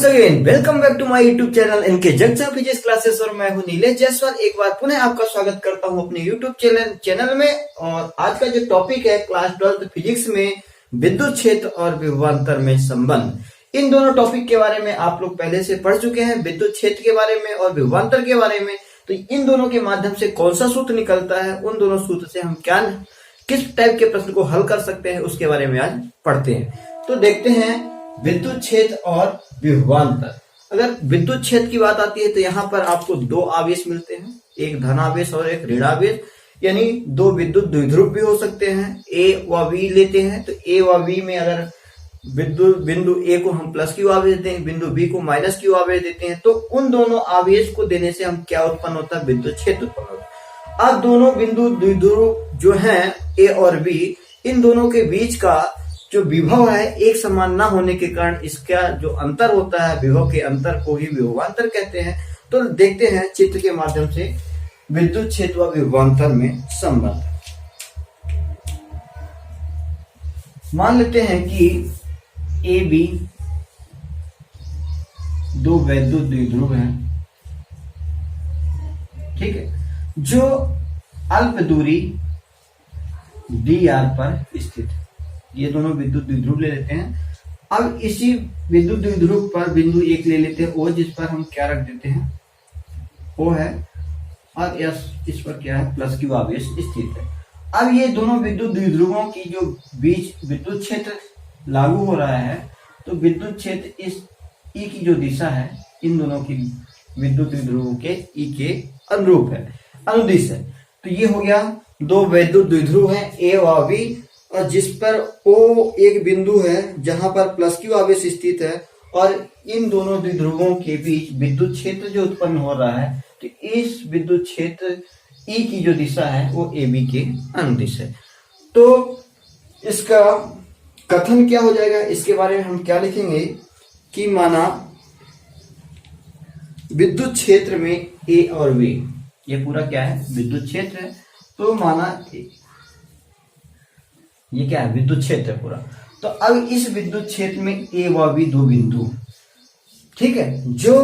Once again welcome back to my YouTube channel इनके जगचा physics classes और मैं हूं नीलेश जायसवाल। एक बार पुनः आपका स्वागत करता हूं अपने यूट्यूब चैनल में। और आज का जो टॉपिक है क्लास 12 फिजिक्स में विद्युत क्षेत्र और विभवांतर में संबंध। इन दोनों टॉपिक के बारे में आप लोग पहले से पढ़ चुके हैं, विद्युत क्षेत्र के बारे में और विभवांतर के बारे में। तो इन दोनों के माध्यम से कौन सा सूत्र निकलता है, उन दोनों सूत्र से हम क्या किस टाइप के प्रश्न को हल कर सकते हैं, उसके बारे में आज पढ़ते हैं। तो देखते हैं विद्युत क्षेत्र और विभवांतर। अगर विद्युत क्षेत्र की बात आती है तो यहाँ पर आपको दो आवेश मिलते हैं, एक धनावेश और एक ऋणावेश, यानी दो विद्युत द्विध्रुव भी हो सकते हैं। ए व बी लेते हैं तो ए व बी में अगर विद्युत बिंदु ए को हम प्लस क्यू आवेश दें, बिंदु बी को माइनस क्यू आवेश देते हैं, तो उन दोनों आवेश को देने से हम क्या उत्पन्न होता है, विद्युत क्षेत्र उत्पन्न होता है। अब दोनों बिंदु द्विध्रुव जो हैं ए और बी, इन दोनों के बीच का जो विभव है एक समान ना होने के कारण इसका जो अंतर होता है, विभव के अंतर को ही विभवांतर कहते हैं। तो देखते हैं चित्र के माध्यम से विद्युत क्षेत्र व विभवांतर में संबंध। मान लेते हैं कि ए बी दो विद्युत द्विध्रुव हैं, ठीक है, जो अल्प दूरी डी आर पर स्थित है। ये दोनों विद्युत द्विध्रुव ले लेते हैं। अब इसी विद्युत द्विध्रुव पर बिंदु एक ले लेते हैं ओ, जिस पर हम क्या रख देते हैं, ओ है, और इस पर क्या है, प्लस क्यू आवेश स्थित है। अब ये दोनों विद्युत द्विध्रुवों की जो बीच विद्युत क्षेत्र लागू हो रहा है, तो विद्युत क्षेत्र इस ई की जो दिशा है इन दोनों की विद्युत द्विध्रुवों के ई के अनुरूप है, अनुदिश है। तो ये हो गया दो विद्युत द्विध्रुव हैं ए व बी, और जिस पर ओ एक बिंदु है जहां पर प्लस क्यू आवेश स्थित है, और इन दोनों द्विध्रुवों के बीच विद्युत क्षेत्र जो उत्पन्न हो रहा है, तो इस विद्युत क्षेत्र ई की जो दिशा है वो ए बी के अनुदिश है। तो इसका कथन क्या हो जाएगा, इसके बारे में हम क्या लिखेंगे कि माना विद्युत क्षेत्र में ए और बी, ये पूरा क्या है, विद्युत क्षेत्र है। तो माना ये क्या है, विद्युत क्षेत्र है पूरा। तो अब इस विद्युत क्षेत्र में ए व बी दो बिंदु, ठीक है, जो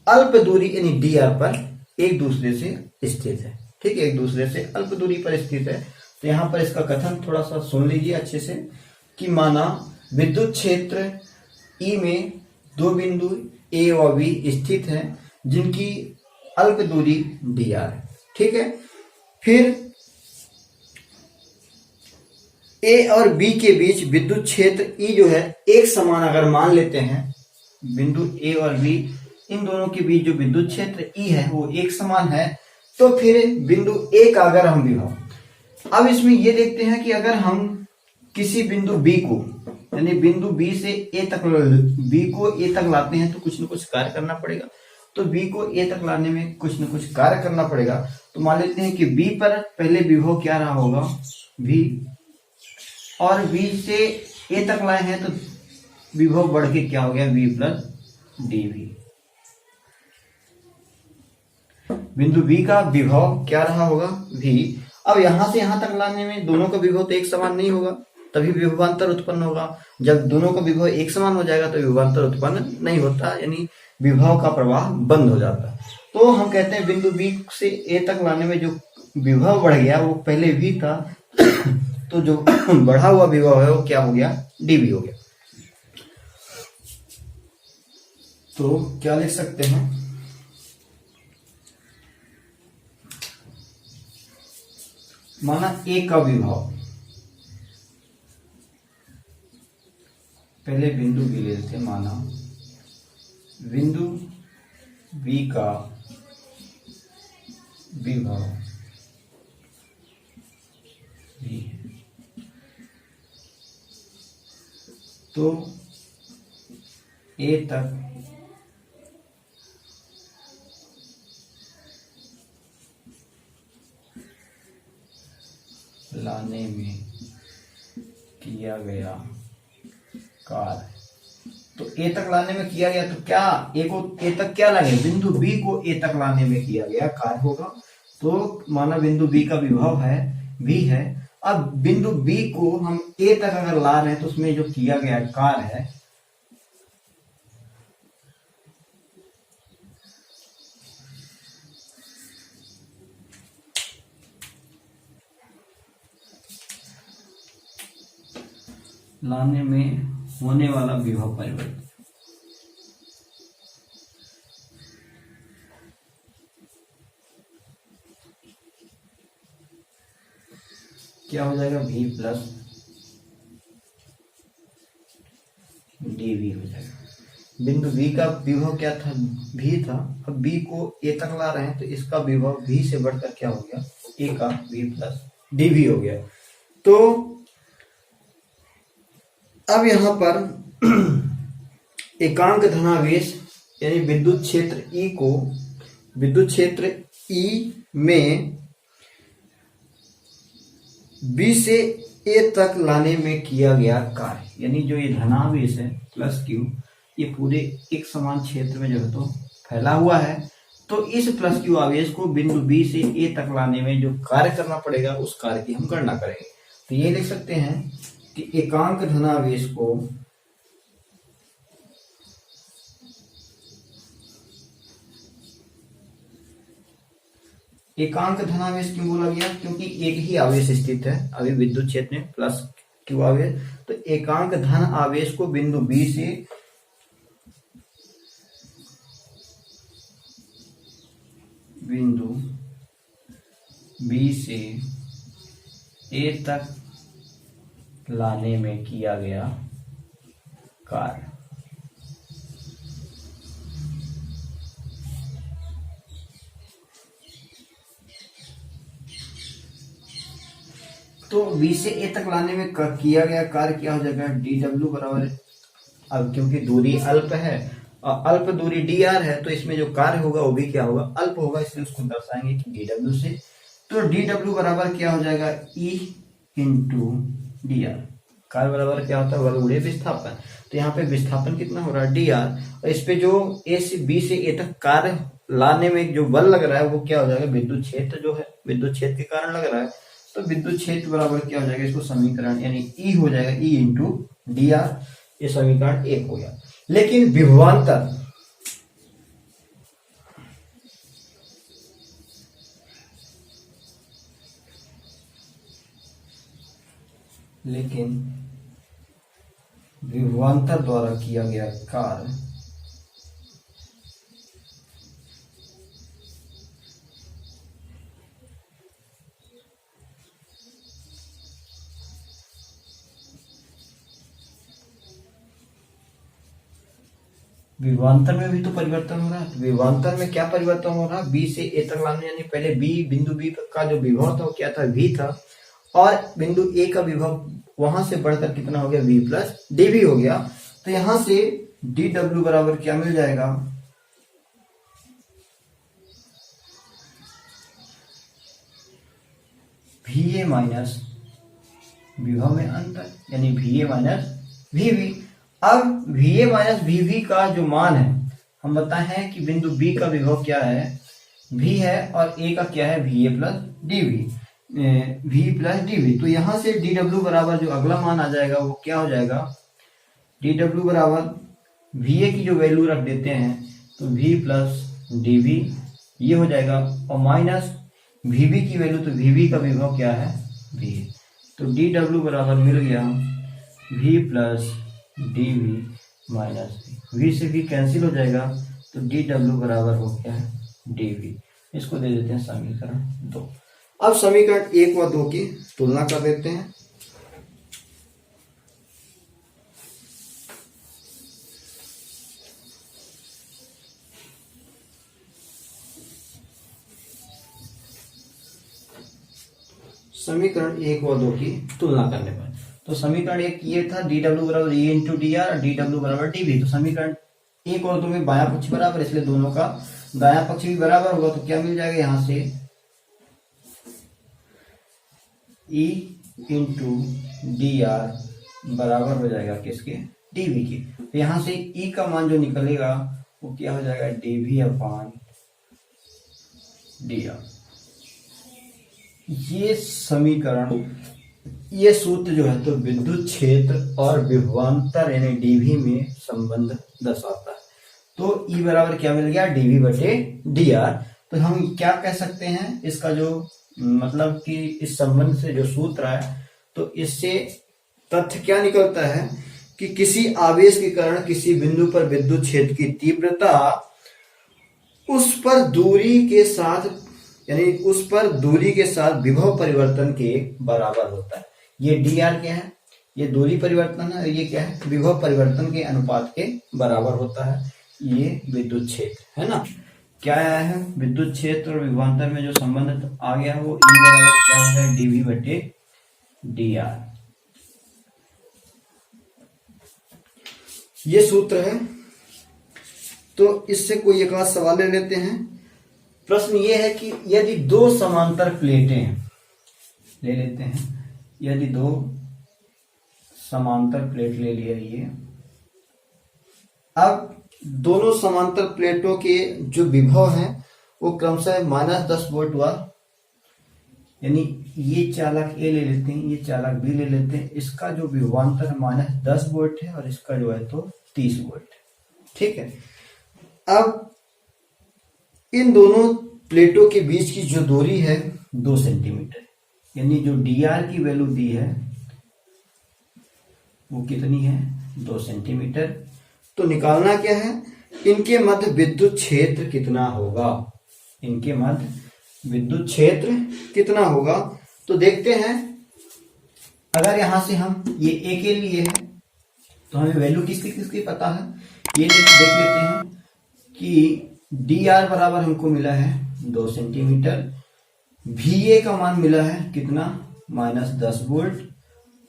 अल्प दूरी यानी डी आर पर एक दूसरे से स्थित है, ठीक है, एक दूसरे से अल्प दूरी पर स्थित है। तो यहां पर इसका कथन थोड़ा सा सुन लीजिए अच्छे से कि माना विद्युत क्षेत्र ई में दो बिंदु ए व बी स्थित है जिनकी अल्प दूरी डी आर है, ठीक है। फिर ए और बी के बीच विद्युत क्षेत्र ई जो है एक समान अगर मान लेते हैं, बिंदु ए और बी इन दोनों के बीच जो विद्युत क्षेत्र ई है वो एक समान है, तो फिर बिंदु ए का अगर हम विभव, अब इसमें ये देखते हैं कि अगर हम किसी बिंदु बी को, यानी बिंदु बी से ए तक, बी को ए तक लाते हैं तो कुछ न कुछ कार्य करना पड़ेगा। तो बी को ए तक लाने में कुछ न कुछ कार्य करना पड़ेगा। तो मान लेते हैं कि बी पर पहले विभव क्या रहा होगा, वी, और बी से ए तक लाए हैं तो विभव बढ़ के क्या हो गया, वी प्लस डी वी। बिंदु बी का विभव क्या रहा होगा, वी। अब यहां से यहां तक लाने में दोनों का विभव तो एक समान नहीं होगा, तभी विभवांतर उत्पन्न होगा। जब दोनों का विभव एक समान हो जाएगा तो विभवांतर उत्पन्न नहीं होता, यानी विभव का प्रवाह बंद हो जाता है। तो हम कहते हैं बिंदु बी से ए तक लाने में जो विभव बढ़ गया वो पहले वी था, तो जो बढ़ा हुआ विभव है वो क्या हो गया, डीवी हो गया। तो क्या लिख सकते हैं, माना ए का विभव, पहले बिंदु बी ले लेते हैं, माना बिंदु बी का विभव बी है, तो ए तक लाने में किया गया कार्य, तो ए तक लाने में किया गया, तो क्या ए को ए तक क्या लाए, बिंदु बी को ए तक लाने में किया गया कार्य होगा। तो माना बिंदु बी का विभव है बी है, अब बिंदु बी को हम ए तक अगर ला रहे हैं तो उसमें जो किया गया कार्य है लाने में होने वाला विभव परिवर्तन। क्या हो जाएगा, V प्लस dV हो जाएगा। बिंदु V का विभव क्या था, V था। अब B को A तक ला रहे हैं तो इसका विभव V से बढ़कर क्या हो गया, A का V प्लस dV हो गया। तो अब यहां पर एकांक धनावेश यानी विद्युत क्षेत्र E को विद्युत क्षेत्र E में B से A तक लाने में किया गया कार्य, यानी जो ये धनावेश है प्लस Q, ये पूरे एक समान क्षेत्र में जो है तो फैला हुआ है। तो इस प्लस Q आवेश को बिंदु B से A तक लाने में जो कार्य करना पड़ेगा उस कार्य की हम गणना करेंगे। तो ये लिख सकते हैं कि एकांक धनावेश को एकांक धनावेश क्यों बोला गया, क्योंकि एक ही आवेश स्थित है अभी विद्युत क्षेत्र में प्लस Q आवेश। तो एकांक धन आवेश को बिंदु B से A तक लाने में किया गया कार्य। तो B से A तक लाने में किया गया कार्य क्या हो जाएगा, dW बराबर, अब क्योंकि दूरी अल्प है और अल्प दूरी dr है तो इसमें जो कार्य होगा वो भी क्या होगा, अल्प होगा, इसलिए उसको दर्शाएंगे कि dW से। तो dW बराबर क्या हो जाएगा, E इंटू dr। कार्य बराबर क्या होता है, वर्ग गुणे विस्थापन। तो यहाँ पे विस्थापन कितना हो रहा है, dr, और इस पे जो A से B से A तक कार्य लाने में जो बल लग रहा है वो क्या हो जाएगा, विद्युत क्षेत्र जो है, विद्युत क्षेत्र के कारण लग रहा है। तो विद्युत क्षेत्र बराबर क्या हो जाएगा, इसको समीकरण यानी E हो जाएगा, E इंटू dr। ये समीकरण 1 हो गया। लेकिन विभवांतर द्वारा किया गया कार्य विभवांतर में भी तो परिवर्तन हो रहा है। तो विभवांतर में क्या परिवर्तन हो रहा है, B से A तक लाने, यानी पहले बिंदु B का जो विभव था वो क्या था, V था, और बिंदु A का विभव वहां से बढ़कर कितना हो गया, V प्लस dV हो गया। तो यहां से dW बराबर क्या मिल जाएगा, VA माइनस विभव में अंतर, यानी VA माइनस VV। अब VA माइनस VV का जो मान है, हम बताए हैं कि बिंदु B का विभव क्या है, V है, और A का क्या है, VA plus DV, V plus DV। तो यहां से dW बराबर जो अगला मान आ जाएगा वो क्या हो जाएगा, dW बराबर VA की जो वैल्यू रख देते हैं तो V प्लस DV ये हो जाएगा, और माइनस VB की वैल्यू, तो VB का विभव क्या है, V। तो dW बराबर मिल गया V plus dV minus V से V कैंसिल हो जाएगा, तो dW बराबर हो गया dV। इसको दे देते हैं समीकरण 2। अब समीकरण 1 व 2 की तुलना कर देते हैं। समीकरण 1 व 2 की तुलना करने पर, तो समीकरण 1 ये था dW बराबर E इंटू dr, dW बराबर dV। तो समीकरण 1 और 2 में बायां पक्ष बराबर, इसलिए दोनों का दायां पक्ष भी बराबर होगा। तो क्या मिल जाएगा, यहां से E इंटू dr बराबर हो जाएगा किसके, dV की। तो यहां से E का मान जो निकलेगा वो क्या हो जाएगा, dV अपॉन dr। ये समीकरण, ये सूत्र जो है तो विद्युत क्षेत्र और विभवांतर यानी dV में संबंध दर्शाता है। तो E बराबर क्या मिल गया, dV बटे dr। तो हम क्या कह सकते हैं, इसका जो मतलब कि इस संबंध से जो सूत्र है, तो इससे तथ्य क्या निकलता है कि किसी आवेश के कारण किसी बिंदु पर विद्युत क्षेत्र की तीव्रता उस पर दूरी के साथ विभव परिवर्तन के बराबर होता है। ये डी आर क्या है, ये दूरी परिवर्तन है, ये क्या है, विभव परिवर्तन के अनुपात के बराबर होता है। ये विद्युत क्षेत्र है ना, क्या आया है, विद्युत क्षेत्र और विभवांतर में जो संबंध आ गया वो ई बराबर क्या हो गया, डीवी बटे डी आर। ये सूत्र है। तो इससे कोई एक आध सवाल ले लेते हैं। प्रश्न ये है कि यदि दो समांतर प्लेटें ले लेते हैं, यदि दो समांतर प्लेट ले लिया ये, अब दोनों समांतर प्लेटों के जो विभव हैं वो क्रमशः -10 वोल्ट हुआ, यानी ये चालक ए ले लेते हैं, ये चालक बी ले लेते हैं, इसका जो विभवांतर -10 वोल्ट है और इसका जो है तो 30 वोल्ट, ठीक है। अब इन दोनों प्लेटों के बीच की जो दूरी है 2 सेंटीमीटर, यानी जो डी आर की वैल्यू दी है वो कितनी है, 2 सेंटीमीटर। तो निकालना क्या है, इनके मध्य विद्युत क्षेत्र कितना होगा, इनके मध्य विद्युत क्षेत्र कितना होगा। तो देखते हैं, अगर यहां से हम ये ए के लिए है तो हमें वैल्यू किसकी किसकी पता है, ये देख लेते हैं कि डी आर बराबर हमको मिला है 2 सेंटीमीटर, वी ए का मान मिला है कितना, -10 वोल्ट,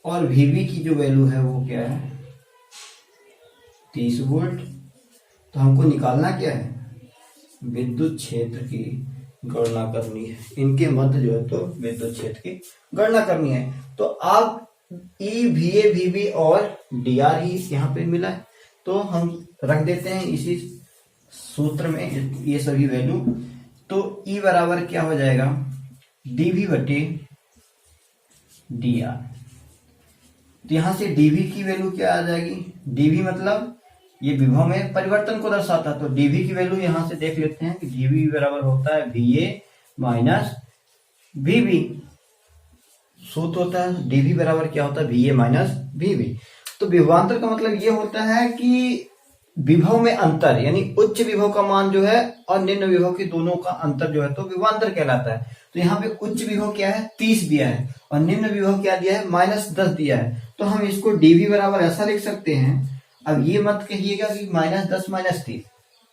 और वीबी की जो वैल्यू है वो क्या है, 30 वोल्ट। तो हमको निकालना क्या है, विद्युत क्षेत्र की गणना करनी है, इनके मध्य जो है तो विद्युत क्षेत्र की गणना करनी है। तो आप E V A V B और डी आर ही यहाँ पे मिला है, तो हम रख देते हैं इसी सूत्र में ये सभी वैल्यू। तो ई बराबर क्या हो जाएगा, डीवी बटे डी आर। तो यहां से डीवी की वैल्यू क्या आ जाएगी, डीवी मतलब ये विभव में परिवर्तन को दर्शाता है, तो डीवी की वैल्यू यहां से देख लेते हैं कि डीवी बराबर होता है वी ए माइनस वीबी। सूत्र होता है डीवी बराबर क्या होता है, वी ए माइनस वीबी। तो विभवांतर का मतलब ये होता है कि विभव में अंतर, यानी उच्च विभव का मान जो है और निम्न विभव के दोनों का अंतर जो है तो विभवांतर कहलाता है। तो यहाँ पे उच्च विभव क्या है, 30 दिया है, और निम्न विभव क्या दिया है, -10 दिया है। तो हम इसको डीवी बराबर ऐसा लिख सकते हैं। अब ये मत कहिएगा कि -10 -30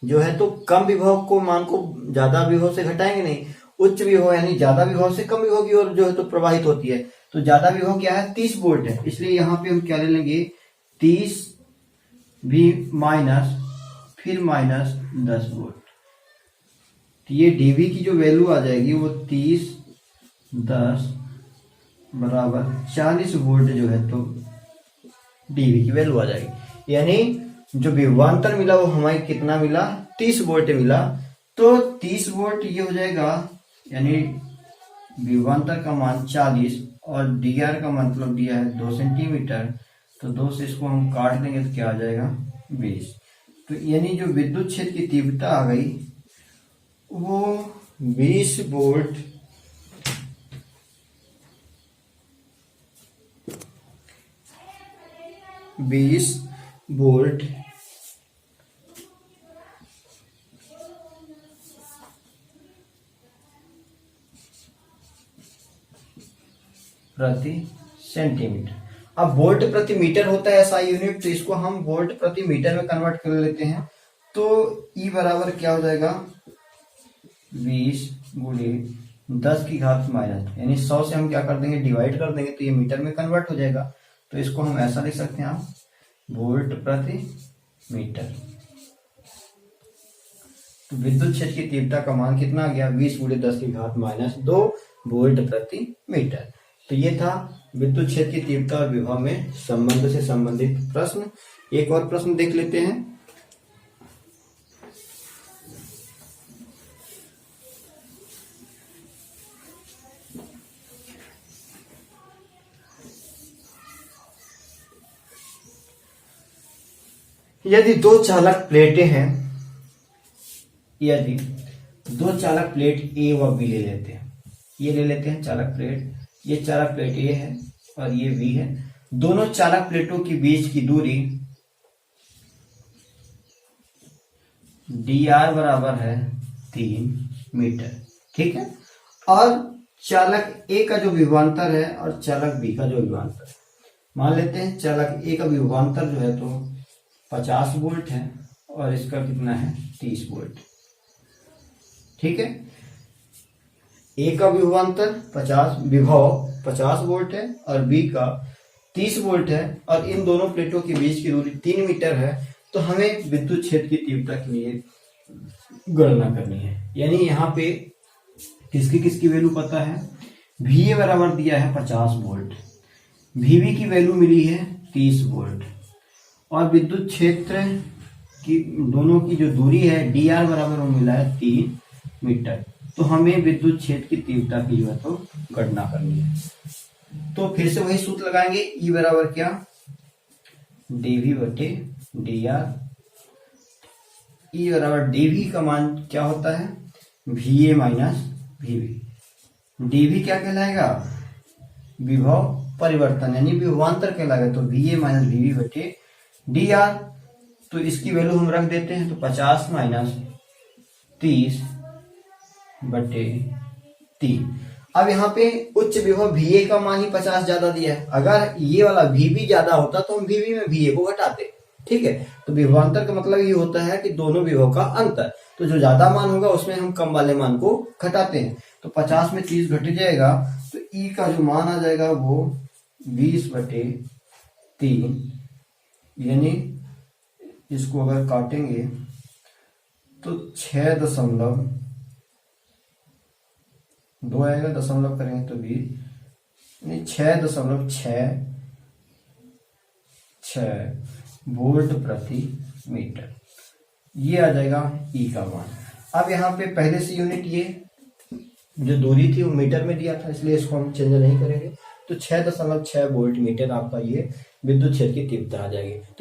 जो है तो कम विभव को मान को ज्यादा विभव से घटाएंगे नहीं, उच्च विभव यानी ज्यादा विभव से कम विभव की ओर जो है तो प्रवाहित होती है। तो ज्यादा विभव क्या है, 30 वोल्ट है, इसलिए यहाँ पे हम क्या ले लेंगे, 30 भी माइनस फिर -10 वोल्ट। तो ये डीवी की जो वैल्यू आ जाएगी वो 30 10 बराबर 40 वोल्ट जो है तो डीवी की वैल्यू आ जाएगी, यानी जो विभवांतर मिला वो हमारे कितना मिला, 30 वोल्ट मिला। तो 30 वोल्ट ये हो जाएगा, यानी विभवांतर का मान 40 और डी आर का मतलब दिया है 2 सेंटीमीटर, तो 2 से इसको हम काट देंगे तो क्या आ जाएगा, 20। तो यानी जो विद्युत क्षेत्र की तीव्रता आ गई वो 20 वोल्ट प्रति सेंटीमीटर। अब वोल्ट प्रति मीटर होता है ऐसा यूनिट, तो इसको हम वोल्ट प्रति मीटर में कन्वर्ट कर लेते हैं। तो ई बराबर क्या हो जाएगा, 20 गुणे 10 की घात माइनस, यानी 100 से हम क्या कर देंगे, डिवाइड कर देंगे, तो ये मीटर में कन्वर्ट हो जाएगा। तो इसको हम ऐसा लिख सकते हैं, आप वोल्ट प्रति मीटर। तो विद्युत क्षेत्र की तीव्रता का मान कितना आ गया, 20 गुणे 10 की घात -2 वोल्ट प्रति मीटर। तो ये था विद्युत क्षेत्र की तीव्रता और विभव में संबंध से संबंधित प्रश्न। एक और प्रश्न देख लेते हैं। यदि दो चालक प्लेटें हैं, यदि दो चालक प्लेट ए व बी ले लेते हैं, ये ले लेते हैं चालक प्लेट, ये चालक प्लेट ए है और ये बी है। दोनों चालक प्लेटों के बीच की दूरी dr बराबर है 3 मीटर। ठीक है, और चालक ए का जो विभवांतर है और चालक बी का जो विभवांतर है, मान लेते हैं चालक ए का विभवांतर जो है तो 50 वोल्ट है और इसका कितना है 30 वोल्ट। ठीक है, ए का विभवांतर 50 वोल्ट है और बी का 30 वोल्ट है और इन दोनों प्लेटों के बीच की दूरी 3 मीटर है। तो हमें विद्युत क्षेत्र की तीव्रता के लिए गणना करनी है। यानी यहाँ पे किसकी किसकी वैल्यू पता है, VA बराबर दिया है 50 वोल्ट, VB की वैल्यू मिली है 30 वोल्ट और विद्युत क्षेत्र की दोनों की जो दूरी है dr बराबर वो मिला है 3 मीटर। तो हमें विद्युत क्षेत्र की तीव्रता की जो है तो गणना करनी है। तो फिर से वही सूत्र लगाएंगे, E बराबर क्या, dV बटे dr। E बराबर dV का मान क्या होता है, VA माइनस VB। dV क्या कहलाएगा, विभव परिवर्तन यानी विभवांतर कहलाएगा। तो VA माइनस VB बटे dr। तो इसकी वैल्यू हम रख देते हैं, तो 50 माइनस 30 बटे 3। अब यहाँ पे उच्च विभव VA का मान ही 50 ज्यादा दिया है, अगर ये वाला VB ज्यादा होता तो हम VB में VA को घटाते। ठीक है, तो विभवांतर का मतलब ये होता है कि दोनों विभव का अंतर, तो जो ज्यादा मान होगा उसमें हम कम वाले मान को घटाते हैं। तो 50 में 30 घट जाएगा तो E का जो मान आ जाएगा वो 20 बटे 3, यानी इसको अगर काटेंगे तो 6.2 आएगा, दशमलव करेंगे तो 20, 6.6 वोल्ट प्रति मीटर, ये आ जाएगा E का मान। अब यहाँ पे पहले से यूनिट ये जो दूरी थी वो मीटर में दिया था, इसलिए इसको हम चेंज नहीं करेंगे। तो 6.6 वोल्ट मीटर आपका ये विद्युत क्षेत्र की तीव्रता आ जाएगी। तो